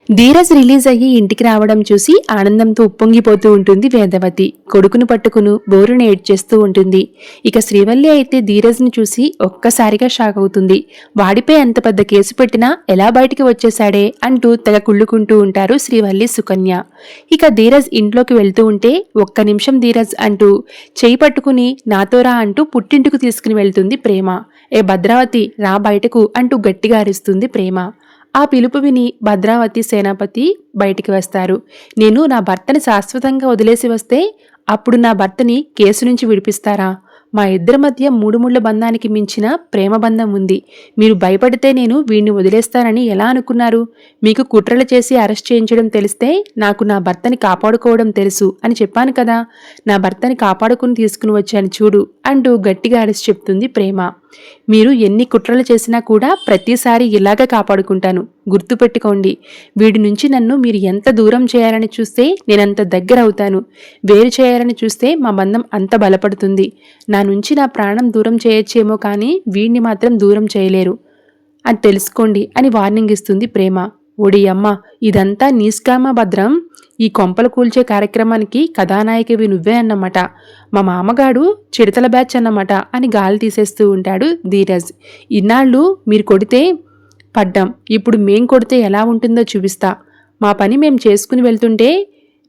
Dheeraj release అయ్యి ఇంటికి రావడం చూసి ఆనందంతో ఉప్పొంగిపోతూ ఉంటుంది వేదవతి. కొడుకును పట్టుకును బోరున ఏడ్చేస్తూ ఉంటుంది. ఇక శ్రీవల్లి అయితే ధీరజ్ని చూసి ఒక్కసారిగా షాక్ అవుతుంది. వాడిపై అంత పెద్ద కేసు పెట్టినా ఎలా బయటికి వచ్చేశాడే అంటూ తెగ కుళ్ళుకుంటూ ఉంటారు శ్రీవల్లి, సుకన్య. ఇక ధీరజ్ ఇంట్లోకి వెళ్తూ ఉంటే ఒక్క నిమిషం ధీరజ్ అంటూ చేయి పట్టుకుని నాతోరా అంటూ పుట్టింటికి తీసుకుని వెళ్తుంది ప్రేమ. ఏ భద్రావతి రా బయటకు అంటూ గట్టిగా అరుస్తుంది ప్రేమ. ఆ పిలుపు విని భద్రావతి, సేనాపతి బయటికి వస్తారు. నేను నా భర్తని శాశ్వతంగా వదిలేసి వస్తే అప్పుడు నా భర్తని కేసు నుంచి విడిపిస్తారా? మా ఇద్దరి మధ్య మూడు ముళ్ల బంధానికి మించిన ప్రేమ బంధం ఉంది. మీరు భయపడితే నేను వీణ్ణి వదిలేస్తానని ఎలా అనుకున్నారు? మీకు కుట్రలు చేసి అరెస్ట్ చేయించడం తెలిస్తే నాకు నా భర్తని కాపాడుకోవడం తెలుసు అని చెప్పాను కదా. నా భర్తని కాపాడుకుని తీసుకుని వచ్చాను చూడు అంటూ గట్టిగా అరెస్ట్ చెప్తుంది ప్రేమ. మీరు ఎన్ని కుట్రలు చేసినా కూడా ప్రతిసారి ఇలాగే కాపాడుకుంటాను. గుర్తుపెట్టుకోండి. వీడి నుంచి నన్ను మీరు ఎంత దూరం చేయాలని చూస్తే నేనంత దగ్గర అవుతాను. వేరు చేయాలని చూస్తే మా బంధం అంత బలపడుతుంది. నా నుంచి నా ప్రాణం దూరం చేయొచ్చేమో కానీ వీడిని మాత్రం దూరం చేయలేరు అని తెలుసుకోండి అని వార్నింగ్ ఇస్తుంది ప్రేమ. ఓడి అమ్మ, ఇదంతా నీ స్కామా భద్రం? ఈ కొంపలు కూల్చే కార్యక్రమానికి కథానాయకివి నువ్వే అన్నమాట. మా మామగాడు చిడతల బ్యాచ్ అన్నమాట అని గాలి తీసేస్తూ ఉంటాడు ధీరజ్. ఇన్నాళ్ళు మీరు కొడితే పడ్డాం, ఇప్పుడు మేం కొడితే ఎలా ఉంటుందో చూపిస్తా. మా పని మేం చేసుకుని వెళ్తుంటే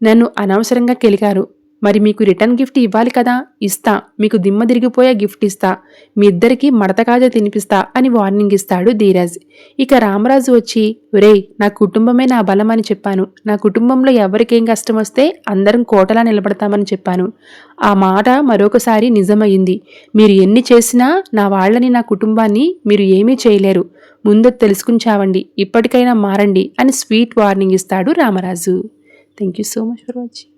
నన్ను అనవసరంగా కెలికారు. మరి మీకు రిటర్న్ గిఫ్ట్ ఇవ్వాలి కదా, ఇస్తా. మీకు దిమ్మ తిరిగిపోయే గిఫ్ట్ ఇస్తా. మీ ఇద్దరికి మడతకాజ తినిపిస్తా అని వార్నింగ్ ఇస్తాడు ధీరజ్. ఇక రామరాజు వచ్చి, ఒరేయ్, నా కుటుంబమే నా బలం అని చెప్పాను. నా కుటుంబంలో ఎవరికేం కష్టం వస్తే అందరం కోటలా నిలబడతామని చెప్పాను. ఆ మాట మరొకసారి నిజమయ్యింది. మీరు ఎన్ని చేసినా నా వాళ్ళని, నా కుటుంబాన్ని మీరు ఏమీ చేయలేరు. ముందు తెలుసుకుని చావండి. ఇప్పటికైనా మారండి అని స్వీట్ వార్నింగ్ ఇస్తాడు Ramaraju. Thank you so much for watching.